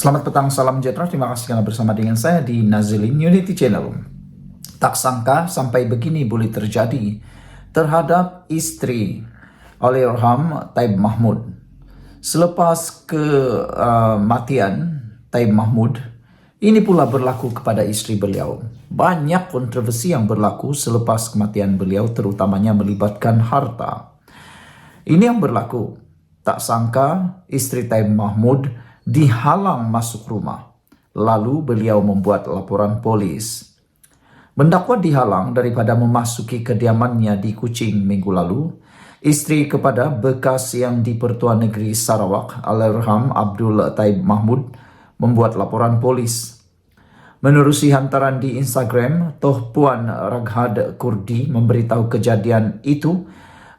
Selamat petang, salam sejahtera. Terima kasih karena bersama dengan saya di Nazilin Unity Channel. Tak sangka sampai begini boleh terjadi terhadap istri Allahyarham Taib Mahmud. Selepas kematian Taib Mahmud, ini pula berlaku kepada istri beliau. Banyak kontroversi yang berlaku selepas kematian beliau, terutamanya melibatkan harta. Ini yang berlaku. Tak sangka istri Taib Mahmud dihalang masuk rumah. Lalu beliau membuat laporan polis. Mendakwa dihalang daripada memasuki kediamannya di Kuching minggu lalu. Istri kepada bekas yang di Pertuan Negeri Sarawak, Allahyarham Abdul Taib Mahmud, membuat laporan polis. Menerusi hantaran di Instagram, Toh Puan Raghad Kurdi memberitahu kejadian itu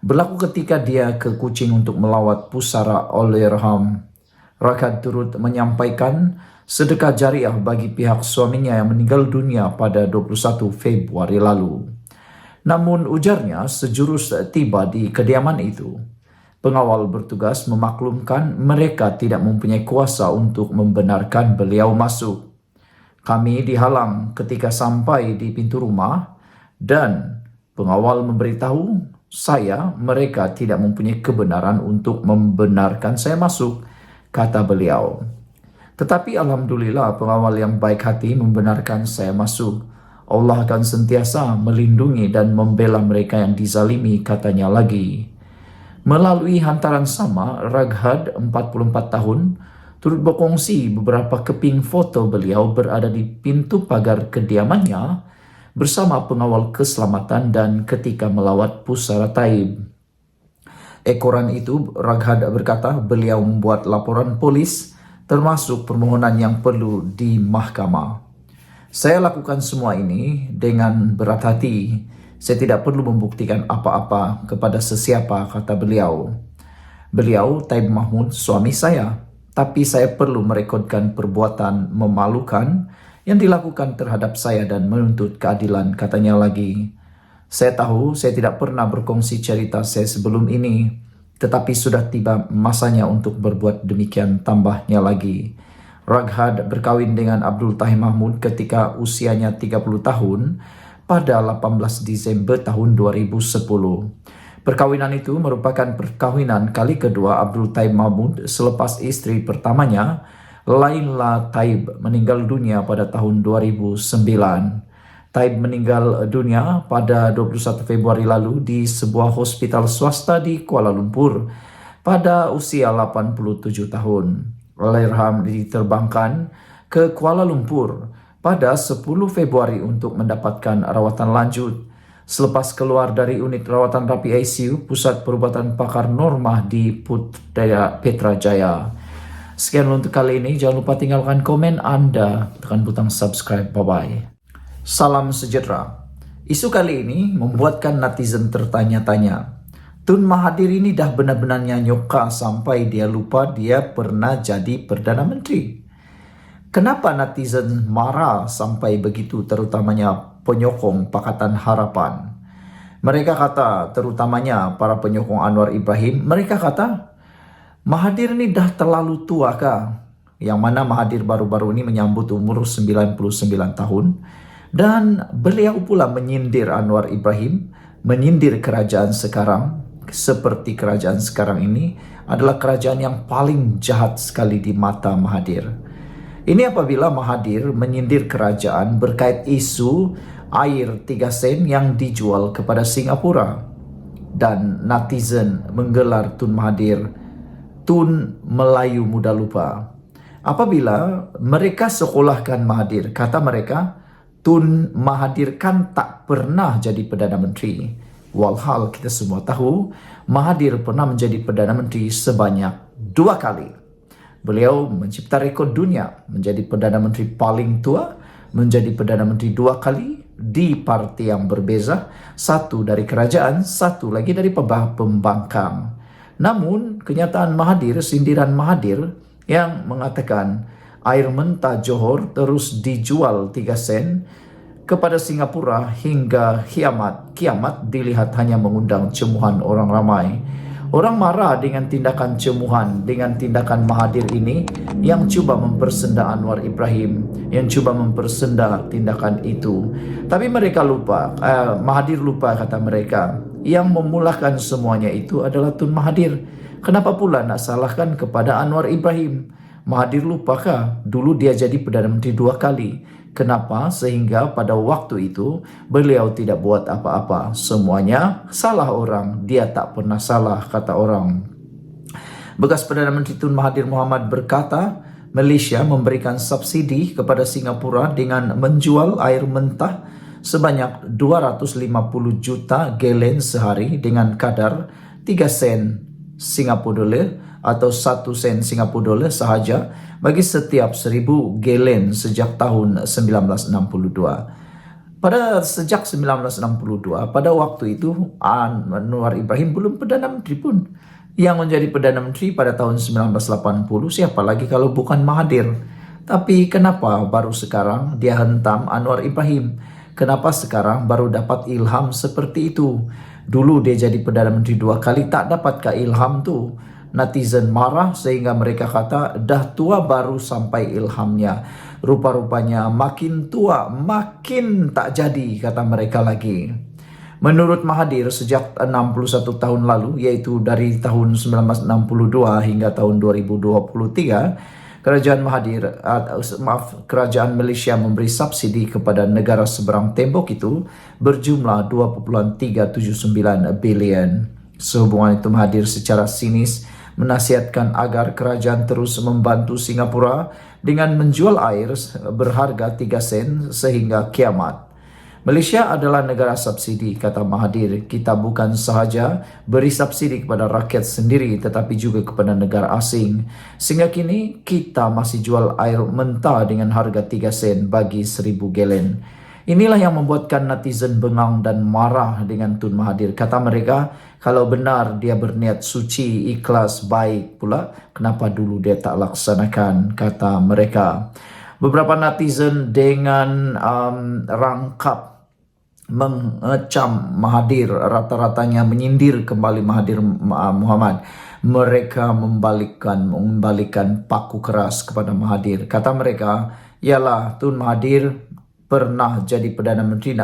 berlaku ketika dia ke Kuching untuk melawat pusara Allahyarham. Raghad turut menyampaikan sedekah jariah bagi pihak suaminya yang meninggal dunia pada 21 Februari lalu. Namun ujarnya sejurus tiba di kediaman itu. Pengawal bertugas memaklumkan mereka tidak mempunyai kuasa untuk membenarkan beliau masuk. Kami dihalang ketika sampai di pintu rumah dan pengawal memberitahu saya mereka tidak mempunyai kebenaran untuk membenarkan saya masuk, kata beliau. Tetapi alhamdulillah pengawal yang baik hati membenarkan saya masuk. Allah akan sentiasa melindungi dan membela mereka yang dizalimi, katanya lagi. Melalui hantaran sama, Raghad 44 tahun turut berkongsi beberapa keping foto beliau berada di pintu pagar kediamannya bersama pengawal keselamatan dan ketika melawat pusara Taib. Ekoran itu, Raghad berkata beliau membuat laporan polis termasuk permohonan yang perlu di mahkamah. Saya lakukan semua ini dengan berat hati. Saya tidak perlu membuktikan apa-apa kepada sesiapa, kata beliau. Beliau, Taib Mahmud, suami saya. Tapi saya perlu merekodkan perbuatan memalukan yang dilakukan terhadap saya dan menuntut keadilan, katanya lagi. Saya tahu saya tidak pernah berkongsi cerita saya sebelum ini, tetapi sudah tiba masanya untuk berbuat demikian, tambahnya lagi. Raghad berkawin dengan Abdul Taib Mahmud ketika usianya 30 tahun pada 18 Desember tahun 2010. Perkawinan itu merupakan perkawinan kali kedua Abdul Taib Mahmud selepas istri pertamanya, Laila Taib, meninggal dunia pada tahun 2009. Taib meninggal dunia pada 21 Februari lalu di sebuah hospital swasta di Kuala Lumpur pada usia 87 tahun. Allahyarham diterbangkan ke Kuala Lumpur pada 10 Februari untuk mendapatkan rawatan lanjut. Selepas keluar dari unit rawatan rapi ICU, Pusat Perubatan Pakar Normah di Putrajaya. Sekian untuk kali ini. Jangan lupa tinggalkan komen Anda, tekan butang subscribe. Bye-bye. Salam sejahtera. Isu kali ini membuatkan netizen tertanya-tanya. Tun Mahathir ini dah benar-benarnya nyoka sampai dia lupa dia pernah jadi Perdana Menteri. Kenapa netizen marah sampai begitu, terutamanya penyokong Pakatan Harapan? Mereka kata, terutamanya para penyokong Anwar Ibrahim, mereka kata, Mahathir ini dah terlalu tua kah? Yang mana Mahathir baru-baru ini menyambut umur 99 tahun. Dan beliau pula menyindir Anwar Ibrahim, menyindir kerajaan sekarang, seperti kerajaan sekarang ini adalah kerajaan yang paling jahat sekali di mata Mahathir. Ini apabila Mahathir menyindir kerajaan berkait isu air 3 sen yang dijual kepada Singapura. Dan netizen menggelar Tun Mahathir Tun Melayu Muda Lupa. Apabila mereka sekolahkan Mahathir, kata mereka, Tun Mahathir kan tak pernah jadi Perdana Menteri. Walhal kita semua tahu Mahathir pernah menjadi Perdana Menteri sebanyak 2 kali. Beliau mencipta rekod dunia, menjadi Perdana Menteri paling tua, menjadi Perdana Menteri 2 kali di parti yang berbeza, satu dari kerajaan, satu lagi dari pembangkang. Namun kenyataan Mahathir, sindiran Mahathir yang mengatakan air mentah Johor terus dijual 3 sen kepada Singapura hingga kiamat dilihat hanya mengundang cemuhan orang ramai. Orang marah dengan tindakan cemuhan, dengan tindakan Mahathir ini yang cuba mempersenda Anwar Ibrahim, yang cuba mempersenda tindakan itu. Tapi mereka lupa, Mahathir lupa kata mereka, yang memulakan semuanya itu adalah Tun Mahathir. Kenapa pula nak salahkan kepada Anwar Ibrahim? Mahathir lupakah dulu dia jadi Perdana Menteri 2 kali? Kenapa sehingga pada waktu itu beliau tidak buat apa-apa? Semuanya salah orang, dia tak pernah salah, kata orang. Bekas Perdana Menteri Tun Mahathir Mohamad berkata, Malaysia memberikan subsidi kepada Singapura dengan menjual air mentah sebanyak 250 juta galen sehari dengan kadar 3 sen Singapura dolar atau 1 sen Singapura dolar sahaja bagi setiap 1000 galen sejak tahun 1962. Sejak 1962, pada waktu itu Anwar Ibrahim belum Perdana Menteri pun. Yang menjadi Perdana Menteri pada tahun 1980 siapa lagi kalau bukan Mahathir. Tapi kenapa baru sekarang dia hentam Anwar Ibrahim? Kenapa sekarang baru dapat ilham seperti itu? Dulu dia jadi Perdana Menteri 2 kali, tak dapatkah ilham tu? Netizen marah sehingga mereka kata dah tua baru sampai ilhamnya. Rupa-rupanya makin tua makin tak jadi, kata mereka lagi. Menurut Mahathir sejak 61 tahun lalu, yaitu dari tahun 1962 hingga tahun 2023, Kerajaan Malaysia memberi subsidi kepada negara seberang tembok itu berjumlah 2.379 bilion. Sehubungan itu Mahathir secara sinis menasihatkan agar kerajaan terus membantu Singapura dengan menjual air berharga 3 sen sehingga kiamat. Malaysia adalah negara subsidi, kata Mahathir. Kita bukan sahaja beri subsidi kepada rakyat sendiri tetapi juga kepada negara asing. Sehingga kini kita masih jual air mentah dengan harga 3 sen bagi 1000 galen. Inilah yang membuatkan netizen bengang dan marah dengan Tun Mahathir. Kata mereka, kalau benar dia berniat suci, ikhlas, baik pula, kenapa dulu dia tak laksanakan, kata mereka. Beberapa netizen dengan rangkap mengecam Mahathir, rata-ratanya menyindir kembali Mahathir Mohamad. Mereka membalikkan paku keras kepada Mahathir. Kata mereka, ialah Tun Mahathir pernah jadi Perdana Menteri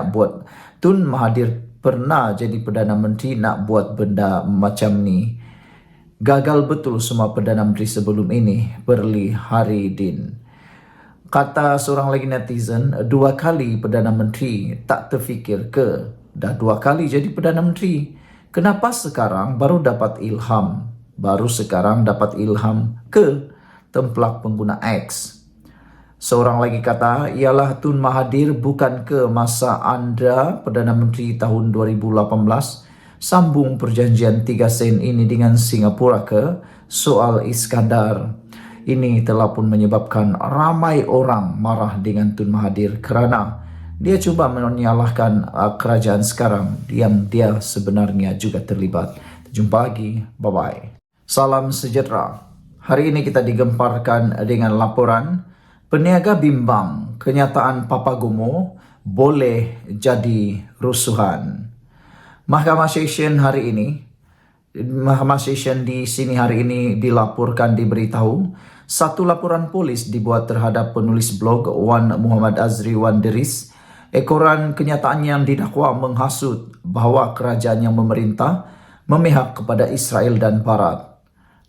nak buat benda macam ni. Gagal betul semua Perdana Menteri sebelum ini, Perli Haridin. Kata seorang lagi netizen, 2 kali Perdana Menteri, tak terfikir ke dah 2 kali jadi Perdana Menteri? Kenapa sekarang baru dapat ilham? Ke templak pengguna X? Seorang lagi kata, ialah Tun Mahathir, bukan ke masa anda Perdana Menteri tahun 2018 sambung perjanjian 3 sen ini dengan Singapura ke? Soal Iskandar. Ini telah pun menyebabkan ramai orang marah dengan Tun Mahathir kerana dia cuba menyalahkan kerajaan sekarang yang dia sebenarnya juga terlibat. Jumpa lagi. Bye-bye. Salam sejahtera. Hari ini kita digemparkan dengan laporan peniaga bimbang kenyataan Papagomo boleh jadi rusuhan. Mahkamah Session di sini hari ini dilaporkan, diberitahu satu laporan polis dibuat terhadap penulis blog Wan Muhammad Azri Wan Deris. Ekoran kenyataan yang didakwa menghasut bahawa kerajaan yang memerintah memihak kepada Israel dan Barat.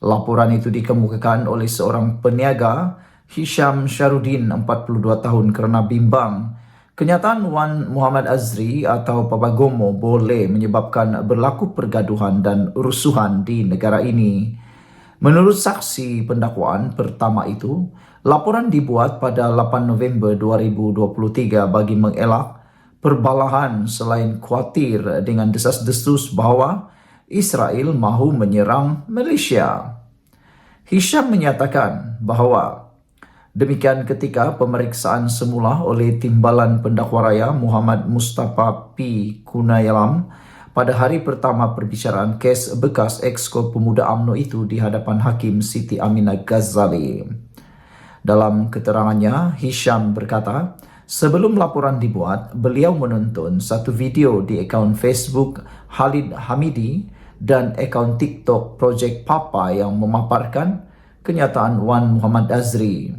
Laporan itu dikemukakan oleh seorang peniaga, Hisham Sharudin, 42 tahun, kerana bimbang kenyataan Wan Muhammad Azri atau Papagomo boleh menyebabkan berlaku pergaduhan dan rusuhan di negara ini. Menurut saksi pendakwaan pertama itu, laporan dibuat pada 8 November 2023 bagi mengelak perbalahan selain khawatir dengan desas-desus bahawa Israel mahu menyerang Malaysia. Hisham menyatakan bahawa demikian ketika pemeriksaan semula oleh Timbalan Pendakwa Raya Muhammad Mustafa P. Kunayalam pada hari pertama perbicaraan kes bekas Exco Pemuda UMNO itu di hadapan Hakim Siti Aminah Ghazali. Dalam keterangannya, Hisham berkata, sebelum laporan dibuat, beliau menonton satu video di akaun Facebook Khalid Hamidi dan akaun TikTok Project Papa yang memaparkan kenyataan Wan Muhammad Azri.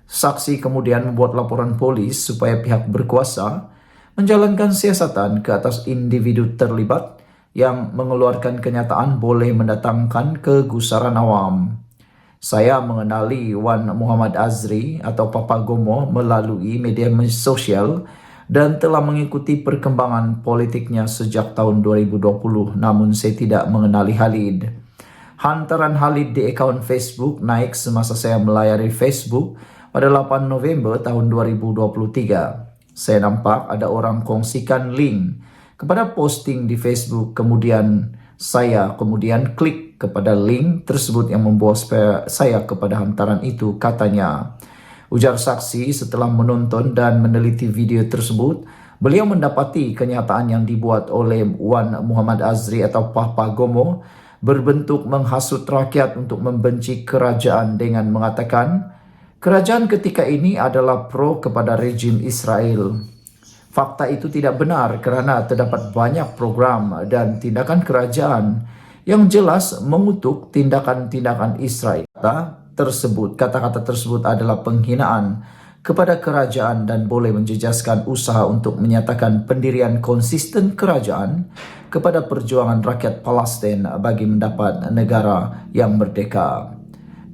Saksi kemudian membuat laporan polis supaya pihak berkuasa menjalankan siasatan ke atas individu terlibat yang mengeluarkan kenyataan boleh mendatangkan kegusaran awam. Saya mengenali Wan Muhammad Azri atau Papa Gomo melalui media sosial dan telah mengikuti perkembangan politiknya sejak tahun 2020, namun saya tidak mengenali Khalid. Hantaran Khalid di akaun Facebook naik semasa saya melayari Facebook pada 8 November tahun 2023. Saya nampak ada orang kongsikan link kepada posting di Facebook, kemudian saya klik kepada link tersebut yang membawa saya kepada hantaran itu, katanya. Ujar saksi, setelah menonton dan meneliti video tersebut, beliau mendapati kenyataan yang dibuat oleh Wan Muhammad Azri atau Papa Gomo berbentuk menghasut rakyat untuk membenci kerajaan dengan mengatakan kerajaan ketika ini adalah pro kepada rejim Israel. Fakta itu tidak benar kerana terdapat banyak program dan tindakan kerajaan yang jelas mengutuk tindakan-tindakan Israel. Kata-kata tersebut adalah penghinaan kepada kerajaan dan boleh menjejaskan usaha untuk menyatakan pendirian konsisten kerajaan kepada perjuangan rakyat Palestin bagi mendapat negara yang merdeka.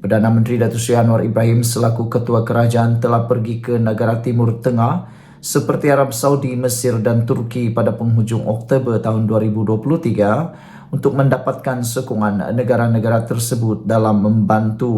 Perdana Menteri Datuk Seri Anwar Ibrahim selaku Ketua Kerajaan telah pergi ke negara Timur Tengah seperti Arab Saudi, Mesir dan Turki pada penghujung Oktober tahun 2023 untuk mendapatkan sokongan negara-negara tersebut dalam membantu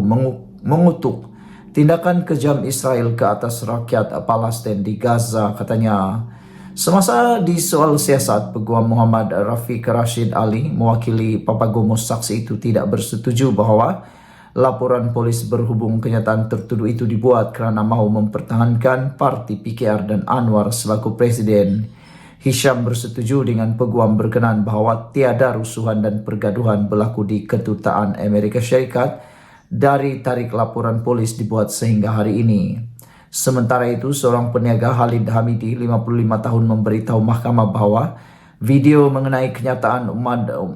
mengutuk tindakan kejam Israel ke atas rakyat Palestin di Gaza, katanya. Semasa di soal siasat, Peguam Muhammad Rafiq Rashid Ali mewakili Papa Gomo, saksi itu tidak bersetuju bahwa laporan polis berhubung kenyataan tertuduh itu dibuat kerana mahu mempertahankan parti PKR dan Anwar selaku presiden. Hisham bersetuju dengan peguam berkenan bahawa tiada rusuhan dan pergaduhan berlaku di Kedutaan Amerika Syarikat dari tarik laporan polis dibuat sehingga hari ini. Sementara itu, seorang peniaga Khalid Hamidi, 55 tahun, memberitahu mahkamah bahawa video mengenai kenyataan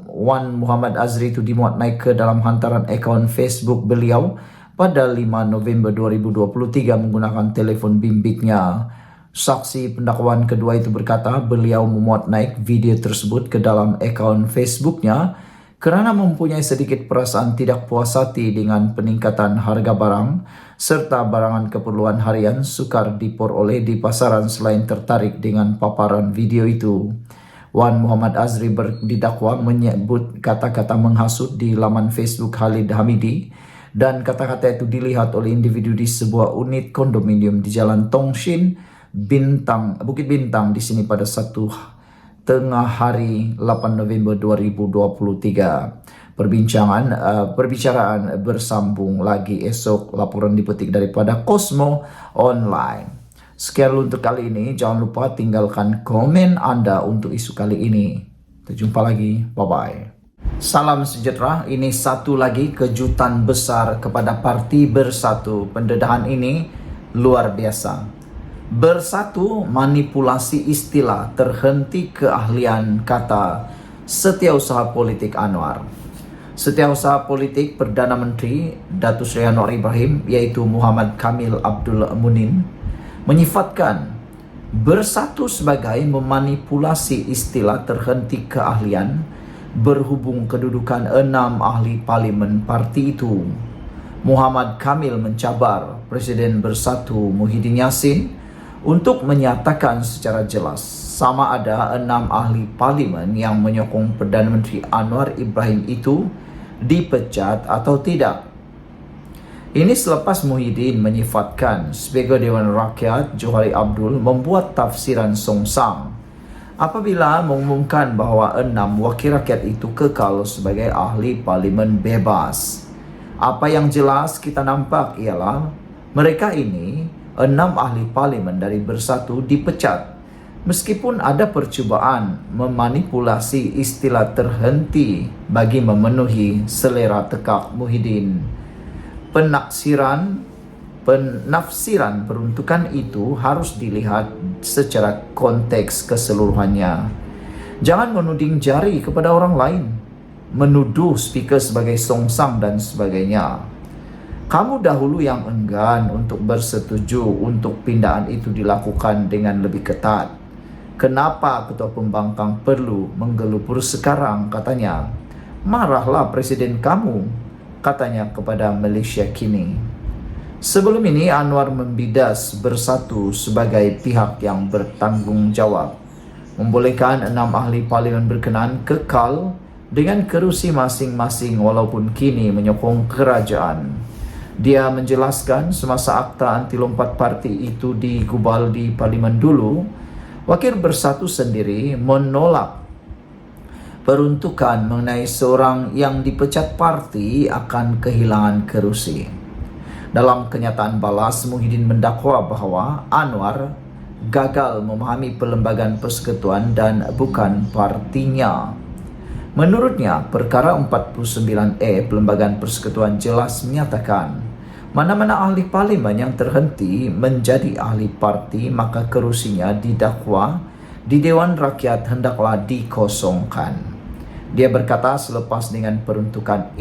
Wan Muhammad Azri itu dimuat naik ke dalam hantaran akaun Facebook beliau pada 5 November 2023 menggunakan telefon bimbitnya. Saksi pendakwaan kedua itu berkata beliau memuat naik video tersebut ke dalam akaun Facebooknya kerana mempunyai sedikit perasaan tidak puas hati dengan peningkatan harga barang serta barangan keperluan harian sukar diperoleh di pasaran selain tertarik dengan paparan video itu. Wan Muhammad Azri didakwa menyebut kata-kata menghasut di laman Facebook Khalid Hamidi dan kata-kata itu dilihat oleh individu di sebuah unit kondominium di Jalan Tongshin, Bukit Bintang di sini pada tengah hari 8 November 2023. Perbicaraan bersambung lagi esok. Laporan dipetik daripada Cosmo Online. Sekian untuk kali ini. Jangan lupa tinggalkan komen Anda untuk isu kali ini. Kita jumpa lagi. Bye-bye. Salam sejahtera. Ini satu lagi kejutan besar kepada Parti Bersatu. Pendedahan ini luar biasa. Bersatu manipulasi istilah, terhenti keahlian kata Setiausaha Politik Anwar. Setiausaha Politik Perdana Menteri Datuk Seri Anwar Ibrahim yaitu Muhammad Kamil Abdul Munin menyifatkan bersatu sebagai memanipulasi istilah terhenti keahlian berhubung kedudukan 6 ahli parlimen parti itu. Muhammad Kamil mencabar Presiden Bersatu Muhyiddin Yassin untuk menyatakan secara jelas sama ada 6 ahli parlimen yang menyokong Perdana Menteri Anwar Ibrahim itu dipecat atau tidak. Ini selepas Muhyiddin menyifatkan Speaker Dewan Rakyat Johari Abdul membuat tafsiran songsang apabila mengumumkan bahawa 6 wakil rakyat itu kekal sebagai ahli parlimen bebas. Apa yang jelas kita nampak ialah mereka ini 6 ahli parlimen dari Bersatu dipecat meskipun ada percubaan memanipulasi istilah terhenti bagi memenuhi selera tekak Muhyiddin. Penafsiran peruntukan itu harus dilihat secara konteks keseluruhannya. Jangan menuding jari kepada orang lain. menuduh speaker sebagai songsang dan sebagainya. Kamu dahulu yang enggan untuk bersetuju untuk pindahan itu dilakukan dengan lebih ketat. Kenapa Ketua Pembangkang perlu menggelupur sekarang, katanya. Marahlah Presiden kamu, katanya kepada Malaysia Kini. Sebelum ini Anwar membidas Bersatu sebagai pihak yang bertanggung jawab, membolehkan 6 ahli parlimen berkenan kekal dengan kerusi masing-masing walaupun kini menyokong kerajaan. Dia menjelaskan semasa akta anti lompat parti itu digubal di parlimen dulu, Wakil Bersatu sendiri menolak peruntukan mengenai seorang yang dipecat parti akan kehilangan kerusi. Dalam kenyataan balas, Muhyiddin mendakwa bahawa Anwar gagal memahami perlembagaan persekutuan dan bukan partinya. Menurutnya, perkara 49A Perlembagaan Persekutuan jelas menyatakan mana-mana ahli parlimen yang terhenti menjadi ahli parti maka kerusinya didakwa di Dewan Rakyat hendaklah dikosongkan. Dia berkata selaras dengan peruntukan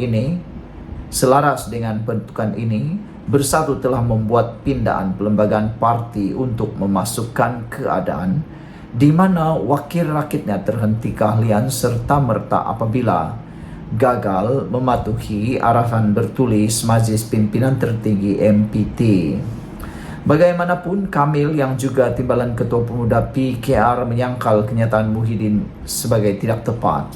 ini, Bersatu telah membuat pindahan perlembagaan parti untuk memasukkan keadaan di mana wakil rakyatnya terhenti keahlian serta merta apabila gagal mematuhi arahan bertulis Majlis Pimpinan Tertinggi MPT. Bagaimanapun, Kamil yang juga timbalan Ketua Pemuda PKR menyangkal kenyataan Muhyiddin sebagai tidak tepat.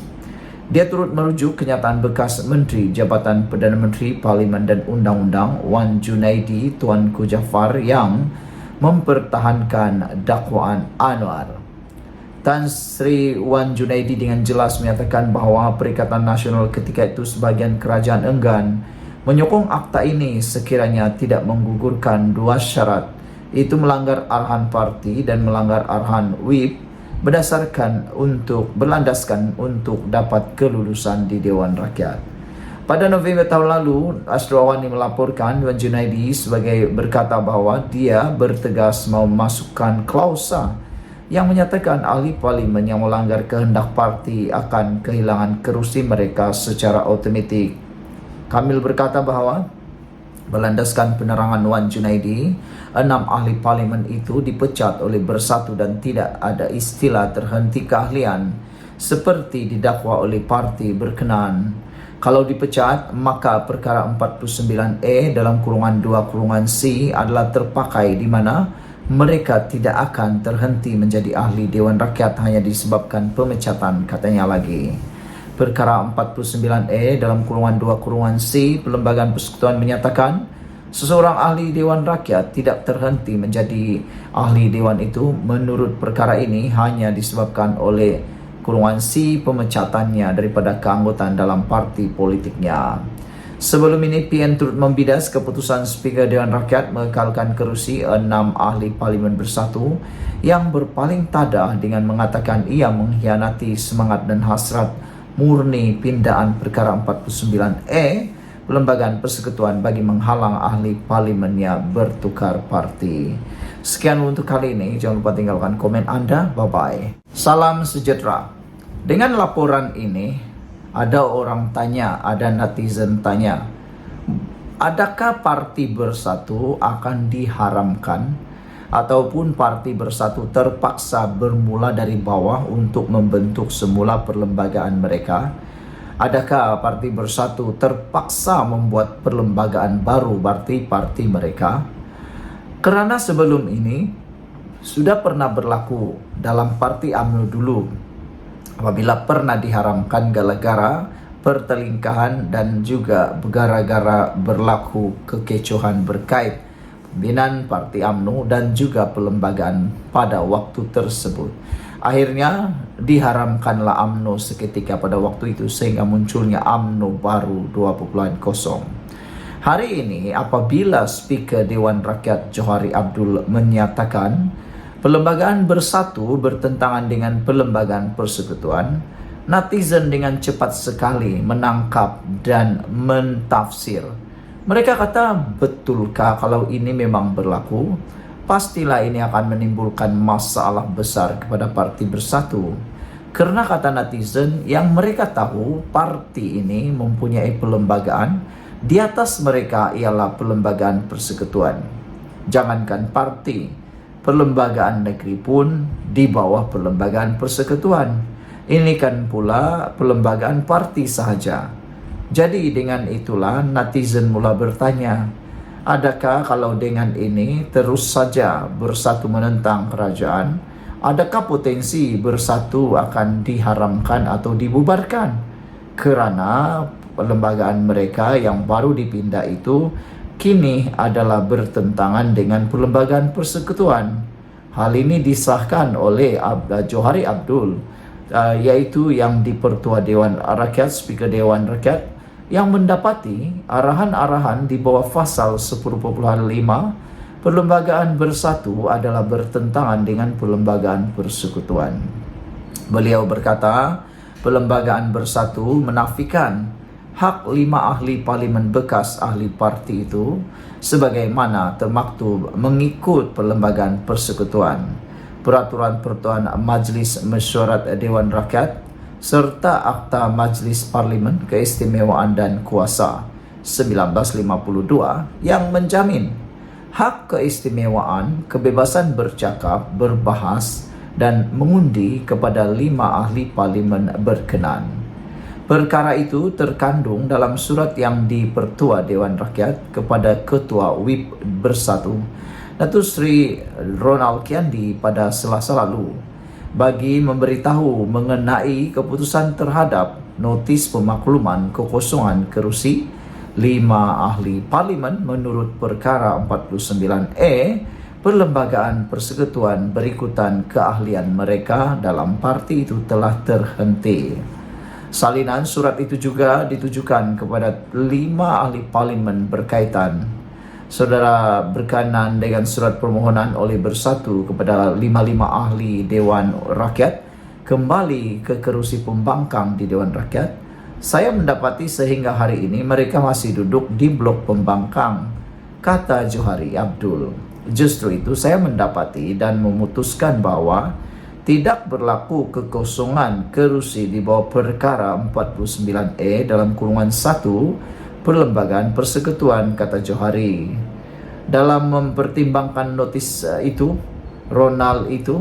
Dia turut merujuk kenyataan bekas Menteri Jabatan Perdana Menteri Parlimen dan Undang-Undang Wan Junaidi Tuanku Jaafar yang mempertahankan dakwaan Anwar. Tan Sri Wan Junaidi dengan jelas menyatakan bahawa Perikatan Nasional ketika itu sebahagian kerajaan enggan menyokong akta ini sekiranya tidak menggugurkan 2 syarat, itu melanggar arahan parti dan melanggar arahan whip berlandaskan untuk dapat kelulusan di Dewan Rakyat. Pada November tahun lalu, Asrawani melaporkan Wan Junaidi sebagai berkata bahawa dia bertegas mau memasukkan klausa yang menyatakan ahli parlimen yang melanggar kehendak parti akan kehilangan kerusi mereka secara otomatik. Kamil berkata bahawa berlandaskan penerangan Wan Junaidi, 6 ahli parlimen itu dipecat oleh Bersatu dan tidak ada istilah terhenti keahlian seperti didakwa oleh parti berkenaan. Kalau dipecat, maka perkara 49A dalam kurungan 2 kurungan C adalah terpakai di mana mereka tidak akan terhenti menjadi ahli Dewan Rakyat hanya disebabkan pemecatan, katanya lagi. Perkara 49A dalam kurungan 2 kurungan C Perlembagaan Persekutuan menyatakan seseorang ahli Dewan Rakyat tidak terhenti menjadi ahli Dewan itu menurut perkara ini hanya disebabkan oleh kurungan C pemecatannya daripada keanggotaan dalam parti politiknya. Sebelum ini, PN turut membidas keputusan Speaker Dewan Rakyat mengekalkan kerusi 6 ahli parlimen Bersatu yang berpaling tadah dengan mengatakan ia mengkhianati semangat dan hasrat murni pindahan perkara 49A Perlembagaan Persekutuan bagi menghalang ahli parlimennya bertukar parti. Sekian untuk kali ini. Jangan lupa tinggalkan komen Anda. Bye-bye. Salam sejahtera. Dengan laporan ini, ada orang tanya, ada netizen tanya, adakah Parti Bersatu akan diharamkan ataupun Parti Bersatu terpaksa bermula dari bawah untuk membentuk semula perlembagaan mereka? Adakah Parti Bersatu terpaksa membuat perlembagaan baru parti mereka? Kerana sebelum ini sudah pernah berlaku dalam Parti UMNO dulu, apabila pernah diharamkan gara-gara pertelingkahan dan juga gara-gara berlaku kekecohan berkait pimpinan Parti UMNO dan juga perlembagaan pada waktu tersebut. Akhirnya diharamkanlah UMNO seketika pada waktu itu sehingga munculnya UMNO baru 2.0. Hari ini apabila Speaker Dewan Rakyat Johari Abdul menyatakan perlembagaan Bersatu bertentangan dengan perlembagaan persekutuan, netizen dengan cepat sekali menangkap dan mentafsir. Mereka kata, betulkah kalau ini memang berlaku? Pastilah ini akan menimbulkan masalah besar kepada Parti Bersatu. Karena kata netizen yang mereka tahu parti ini mempunyai pelembagaan, di atas mereka ialah pelembagaan persekutuan. Jangankan parti, pelembagaan negeri pun di bawah pelembagaan persekutuan. Ini kan pula pelembagaan parti sahaja. Jadi dengan itulah netizen mula bertanya, adakah kalau dengan ini terus saja bersatu menentang kerajaan, adakah potensi bersatu akan diharamkan atau dibubarkan? Kerana pelembagaan mereka yang baru dipindah itu kini adalah bertentangan dengan pelembagaan persekutuan. Hal ini disahkan oleh Johari Abdul, yaitu yang di-Pertua Dewan Rakyat, Speaker Dewan Rakyat, yang mendapati arahan-arahan di bawah pasal 10.5 perlembagaan bersatu adalah bertentangan dengan pelembagaan persekutuan. Beliau berkata, pelembagaan bersatu menafikan hak 5 ahli parlimen bekas ahli parti itu sebagaimana termaktub mengikut perlembagaan persekutuan, peraturan pertuan Majlis Mesyuarat Dewan Rakyat serta Akta Majlis Parlimen Keistimewaan dan Kuasa 1952 yang menjamin hak keistimewaan, kebebasan bercakap, berbahas dan mengundi kepada 5 ahli parlimen berkenan. Perkara itu terkandung dalam surat yang di-Pertua Dewan Rakyat kepada Ketua WIP Bersatu, Datuk Seri Ronald Kiandi pada Selasa lalu, bagi memberitahu mengenai keputusan terhadap notis pemakluman kekosongan kerusi 5 ahli parlimen menurut perkara 49E perlembagaan persekutuan berikutan keahlian mereka dalam parti itu telah terhenti. Salinan surat itu juga ditujukan kepada 5 ahli parlimen berkaitan. Saudara berkenan dengan surat permohonan oleh Bersatu kepada 5 ahli Dewan Rakyat kembali ke kerusi pembangkang di Dewan Rakyat. Saya mendapati sehingga hari ini mereka masih duduk di blok pembangkang, kata Johari Abdul. Justru itu saya mendapati dan memutuskan bahawa tidak berlaku kekosongan kerusi di bawah perkara 49E dalam kurungan 1 perlembagaan persekutuan, kata Johari. Dalam mempertimbangkan notis itu,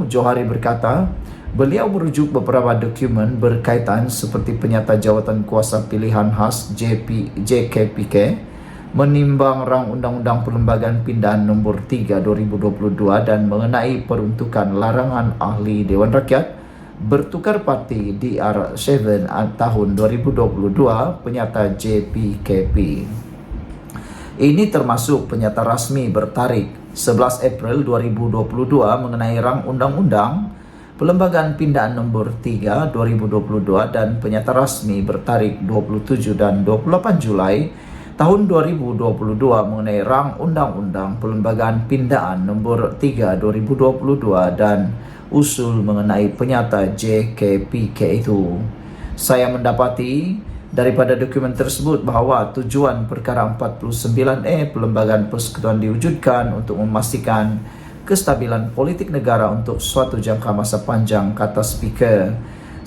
Johari berkata, beliau merujuk beberapa dokumen berkaitan seperti penyata jawatan kuasa pilihan khas JKPK, menimbang rang Undang-Undang Perlembagaan Pindahan Nombor 3 2022 dan mengenai peruntukan larangan ahli Dewan Rakyat bertukar parti DR7 tahun 2022 penyata JPKP. Ini termasuk penyata rasmi bertarikh 11 April 2022 mengenai rang Undang-Undang Perlembagaan Pindahan Nombor 3 2022 dan penyata rasmi bertarikh 27 dan 28 Julai tahun 2022 mengenai rang Undang-Undang Perlembagaan Pindahan Nombor 3 2022 dan usul mengenai penyata JKPK itu. Saya mendapati daripada dokumen tersebut bahawa tujuan perkara 49E Perlembagaan Persekutuan diwujudkan untuk memastikan kestabilan politik negara untuk suatu jangka masa panjang, kata Speaker.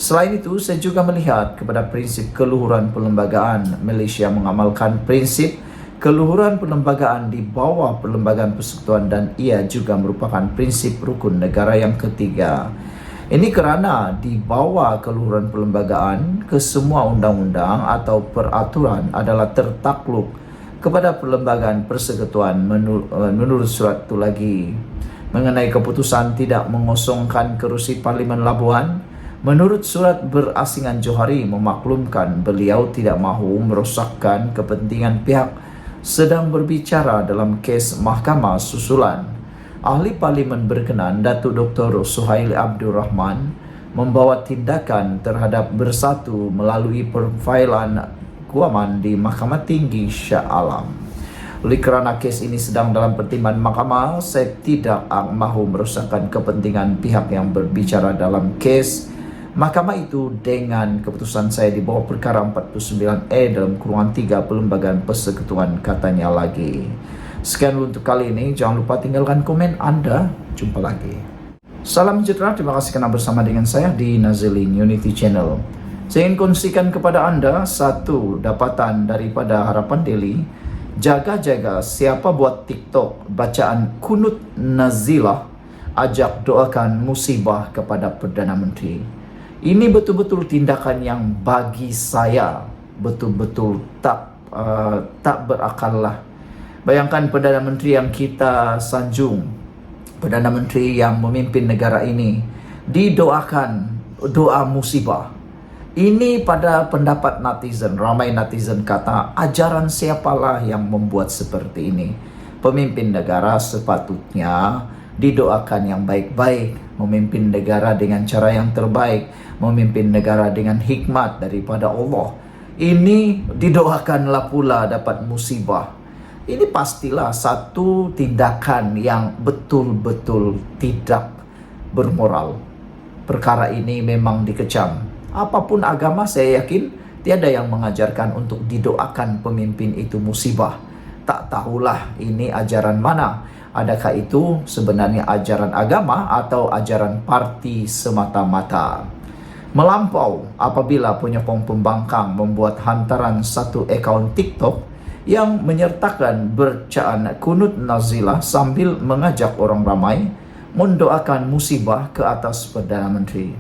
Selain itu, saya juga melihat kepada prinsip keluhuran perlembagaan. Malaysia mengamalkan prinsip keluhuran perlembagaan di bawah perlembagaan persekutuan dan ia juga merupakan prinsip rukun negara yang ketiga. Ini kerana di bawah keluhuran perlembagaan, kesemua undang-undang atau peraturan adalah tertakluk kepada perlembagaan persekutuan menurut surat itu lagi. Mengenai keputusan tidak mengosongkan kerusi Parlimen Labuan, menurut surat berasingan Johari memaklumkan beliau tidak mahu merosakkan kepentingan pihak sedang berbicara dalam kes mahkamah susulan. Ahli Parlimen berkenan Datuk Dr. Suhail Abdul Rahman membawa tindakan terhadap Bersatu melalui perfailan guaman di Mahkamah Tinggi Shah Alam. Oleh kerana kes ini sedang dalam pertimbangan mahkamah, saya tidak mahu merosakkan kepentingan pihak yang berbicara dalam kes mahkamah itu dengan keputusan saya di bawah perkara 49E dalam kurungan 3 Perlembagaan Persekutuan, katanya lagi. Sekian untuk kali ini, jangan lupa tinggalkan komen Anda. Jumpa lagi. Salam sejahtera, terima kasih karena bersama dengan saya di Nazilin Unity Channel. Saya ingin kongsikan kepada Anda satu dapatan daripada Harapan Daily. Jaga-jaga siapa buat TikTok bacaan kunut nazilah, ajak doakan musibah kepada Perdana Menteri. Ini betul-betul tindakan yang bagi saya betul-betul tak berakal lah. Bayangkan Perdana Menteri yang kita sanjung, Perdana Menteri yang memimpin negara ini, didoakan doa musibah. Ini pada pendapat netizen, ramai netizen kata, ajaran siapalah yang membuat seperti ini? Pemimpin negara sepatutnya didoakan yang baik-baik, memimpin negara dengan cara yang terbaik, memimpin negara dengan hikmat daripada Allah. Ini didoakanlah pula dapat musibah. Ini pastilah satu tindakan yang betul-betul tidak bermoral. Perkara ini memang dikecam. Apapun agama, saya yakin tiada yang mengajarkan untuk didoakan pemimpin itu musibah. Tak tahulah ini ajaran mana. Adakah itu sebenarnya ajaran agama atau ajaran parti semata-mata? Melampau apabila penyokong pembangkang membuat hantaran satu akaun TikTok yang menyertakan bacaan kunut nazilah sambil mengajak orang ramai mendoakan musibah ke atas Perdana Menteri.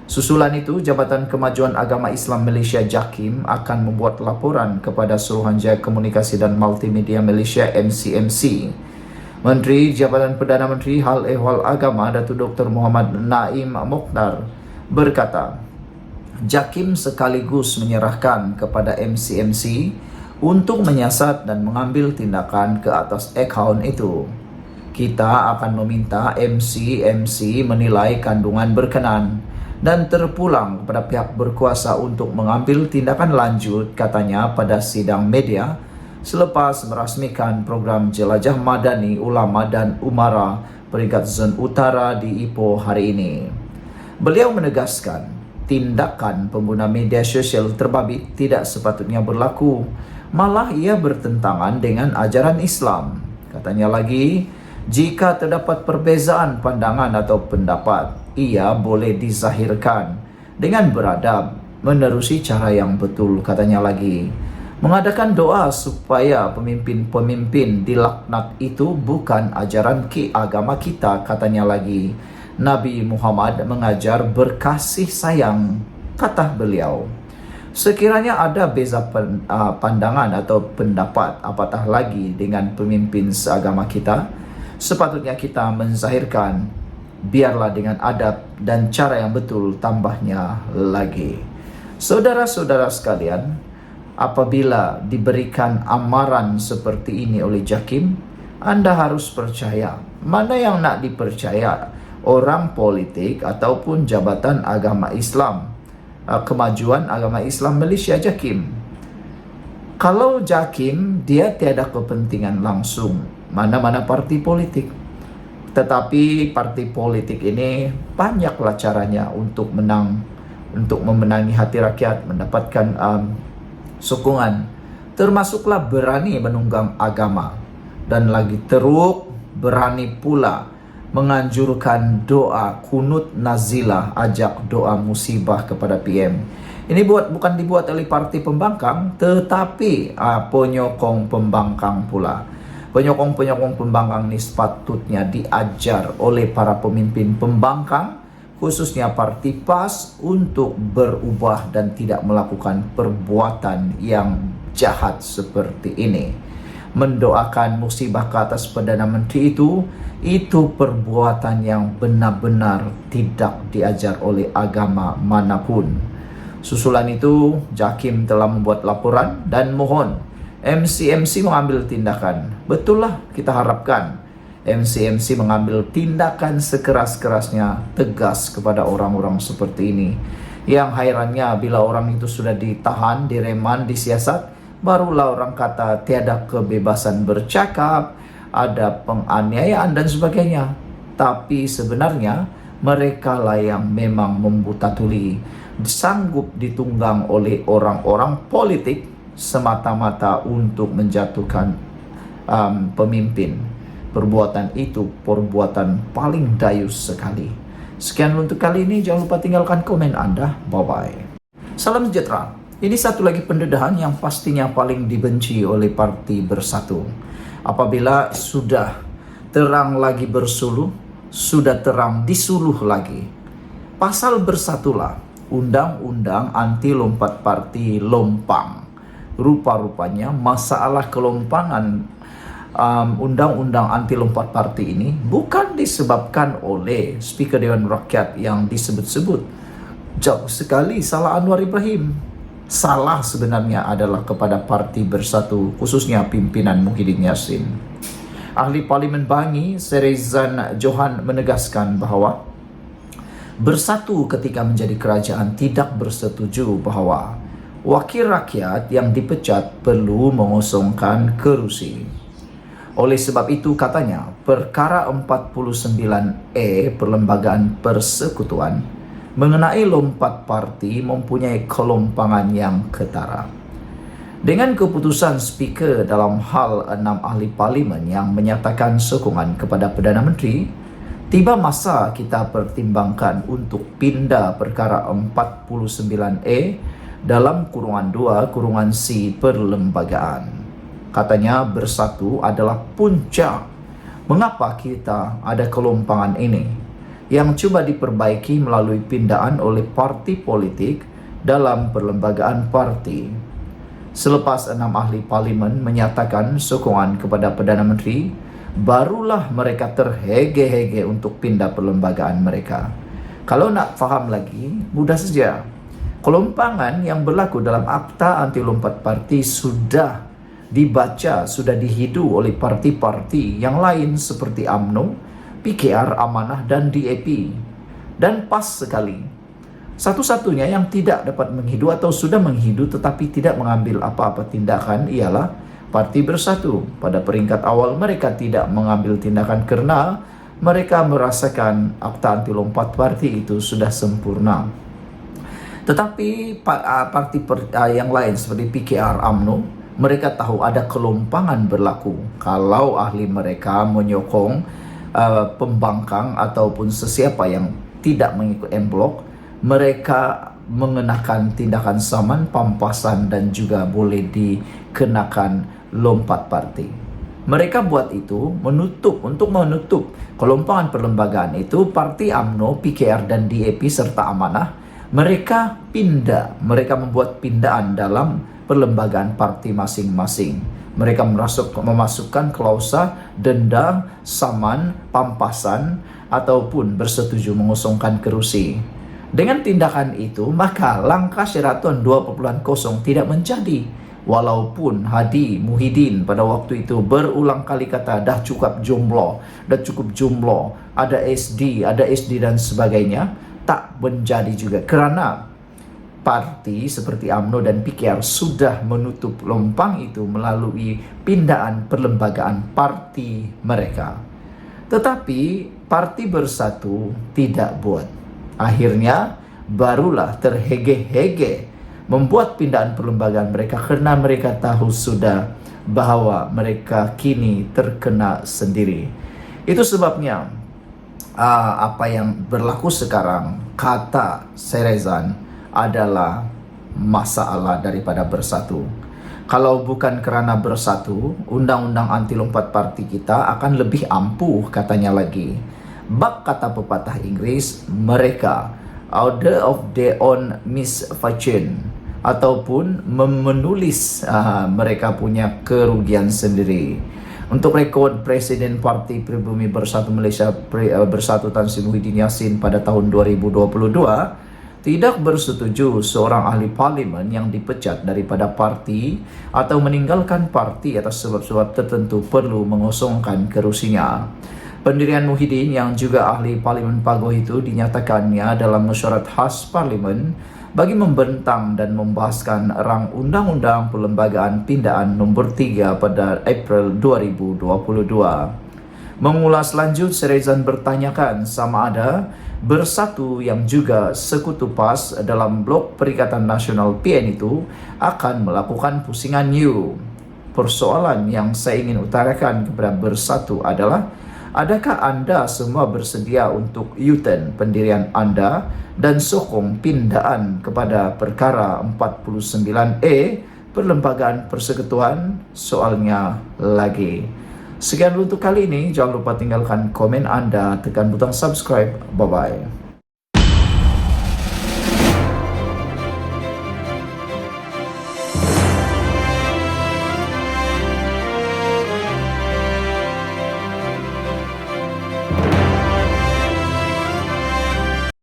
Susulan itu, Jabatan Kemajuan Agama Islam Malaysia JAKIM akan membuat laporan kepada Suruhanjaya Komunikasi dan Multimedia Malaysia MCMC. Menteri Jabatan Perdana Menteri Hal Ehwal Agama Datuk Dr. Muhammad Naim Mokhtar berkata, JAKIM sekaligus menyerahkan kepada MCMC untuk menyiasat dan mengambil tindakan ke atas akaun itu. Kita akan meminta MCMC menilai kandungan berkenan dan terpulang kepada pihak berkuasa untuk mengambil tindakan lanjut, katanya pada sidang media selepas merasmikan program Jelajah Madani Ulama dan Umara Peringkat Zon Utara di Ipoh hari ini. Beliau menegaskan, tindakan pengguna media sosial terbabit tidak sepatutnya berlaku, malah ia bertentangan dengan ajaran Islam. Katanya lagi, jika terdapat perbezaan pandangan atau pendapat, ia boleh dizahirkan dengan beradab, menerusi cara yang betul. Katanya lagi, mengadakan doa supaya pemimpin-pemimpin dilaknat itu bukan ajaran agama kita. Katanya lagi, Nabi Muhammad mengajar berkasih sayang, kata beliau. Sekiranya ada beza pandangan atau pendapat, apatah lagi dengan pemimpin seagama kita, sepatutnya kita menzahirkan, biarlah dengan adab dan cara yang betul, tambahnya lagi. Saudara-saudara sekalian, apabila diberikan amaran seperti ini oleh JAKIM, Anda harus percaya. Mana yang nak dipercaya? Orang politik ataupun Jabatan Agama Islam Kemajuan Agama Islam Malaysia JAKIM. Kalau JAKIM, dia tiada kepentingan langsung mana-mana parti politik. Tetapi parti politik ini banyaklah caranya untuk memenangi hati rakyat, mendapatkan sokongan. Termasuklah berani menunggang agama. Dan lagi teruk, berani pula menganjurkan doa kunut nazilah, ajak doa musibah kepada PM. Ini bukan dibuat oleh parti pembangkang, tetapi penyokong pembangkang pula. Penyokong pembangkang ini sepatutnya diajar oleh para pemimpin pembangkang, khususnya parti PAS, untuk berubah dan tidak melakukan perbuatan yang jahat seperti ini. Mendoakan musibah ke atas Perdana Menteri itu perbuatan yang benar-benar tidak diajar oleh agama manapun. Susulan itu, JAKIM telah membuat laporan dan mohon MCMC mengambil tindakan. Betul lah, kita harapkan MCMC mengambil tindakan sekeras-kerasnya, tegas kepada orang-orang seperti ini. Yang hairannya, bila orang itu sudah ditahan, direman, disiasat, barulah orang kata tiada kebebasan bercakap, ada penganiayaan dan sebagainya. Tapi sebenarnya mereka lah yang memang membuta tuli, sanggup ditunggang oleh orang-orang politik semata-mata untuk menjatuhkan pemimpin. Perbuatan itu perbuatan paling dayus sekali. Sekian untuk kali ini, jangan lupa tinggalkan komen Anda. Bye-bye. Salam sejahtera. Ini satu lagi pendedahan yang pastinya paling dibenci oleh Parti Bersatu. Apabila sudah terang lagi bersuluh, sudah terang disuluh lagi. Pasal bersatulah, undang-undang anti lompat parti lompang. Rupa-rupanya masalah kelompangan undang-undang anti lompat parti ini bukan disebabkan oleh Speaker Dewan Rakyat yang disebut-sebut. Jauh sekali salah Anwar Ibrahim. Salah sebenarnya adalah kepada Parti Bersatu, khususnya pimpinan Muhyiddin Yassin. Ahli Parlimen Bangi, Serezan Johan, menegaskan bahwa Bersatu ketika menjadi kerajaan tidak bersetuju bahwa wakil rakyat yang dipecat perlu mengosongkan kerusi. Oleh sebab itu, katanya, perkara 49E Perlembagaan Persekutuan mengenai lompat parti mempunyai kelompangan yang ketara. Dengan keputusan Speaker dalam hal 6 ahli parlimen yang menyatakan sokongan kepada Perdana Menteri, tiba masa kita pertimbangkan untuk pindah perkara 49E dalam kurungan 2 kurungan C Perlembagaan. Katanya Bersatu adalah puncak mengapa kita ada kelompangan ini yang coba diperbaiki melalui pindaan oleh parti politik dalam perlembagaan parti. Selepas 6 ahli parlimen menyatakan sokongan kepada Perdana Menteri, barulah mereka terhege-hege untuk pindah perlembagaan mereka. Kalau nak faham lagi, mudah saja. Kelompangan yang berlaku dalam Akta Anti Lompat Parti sudah dibaca, sudah dihidu oleh parti-parti yang lain seperti UMNO, PKR, Amanah, dan DAP. Dan pas sekali, satu-satunya yang tidak dapat menghidu atau sudah menghidu tetapi tidak mengambil apa-apa tindakan ialah Parti Bersatu. Pada peringkat awal mereka tidak mengambil tindakan karena mereka merasakan Akta Anti Lompat Parti itu sudah sempurna. Tetapi parti yang lain seperti PKR, UMNO, mereka tahu ada kelompangan berlaku kalau ahli mereka menyokong pembangkang ataupun sesiapa yang tidak mengikut M-Block. Mereka mengenakan tindakan saman, pampasan, dan juga boleh dikenakan lompat parti. Mereka buat itu untuk menutup kelompangan perlembagaan itu. Parti UMNO, PKR, dan DAP serta Amanah, mereka membuat pindaan dalam perlembagaan parti masing-masing. Mereka memasukkan klausa denda, saman, pampasan, ataupun bersetuju mengosongkan kerusi. Dengan tindakan itu, maka langkah Sheraton 2.0 tidak menjadi. Walaupun Hadi Muhyiddin pada waktu itu berulang kali kata dah cukup jomblo, ada SD dan sebagainya, tak menjadi juga kerana parti seperti UMNO dan PKR sudah menutup lompang itu melalui pindaan perlembagaan parti mereka. Tetapi Parti Bersatu tidak buat. Akhirnya barulah terhege-hege membuat pindaan perlembagaan mereka karena mereka tahu sudah bahwa mereka kini terkena sendiri. Itu sebabnya apa yang berlaku sekarang, kata Serezan, adalah masalah daripada Bersatu. Kalau bukan kerana Bersatu, undang-undang anti lompat parti kita akan lebih ampuh, katanya lagi. Bak kata pepatah Inggris, mereka order of their own misfortune, ataupun menulis mereka punya kerugian sendiri. Untuk rekod, Presiden Parti Pribumi Bersatu Malaysia Bersatu Tan Sri Muhyiddin Yassin pada tahun 2022 tidak bersetuju seorang ahli parlimen yang dipecat daripada parti atau meninggalkan parti atas sebab-sebab tertentu perlu mengosongkan kerusinya. Pendirian Muhyiddin yang juga ahli parlimen Pagoh itu dinyatakannya dalam mesyuarat khas parlimen bagi membentang dan membahaskan rang Undang-Undang Perlembagaan Pindaan nombor 3 pada April 2022. Mengulas lanjut, Serezan bertanyakan sama ada Bersatu yang juga sekutu PAS dalam blok Perikatan Nasional PN itu akan melakukan pusingan new. Persoalan yang saya ingin utarakan kepada Bersatu adalah, adakah Anda semua bersedia untuk U-turn pendirian Anda dan sokong pindaan kepada perkara 49A Perlembagaan Persekutuan? Soalnya lagi. Sekian untuk kali ini. Jangan lupa tinggalkan komen Anda, tekan butang subscribe. Bye-bye.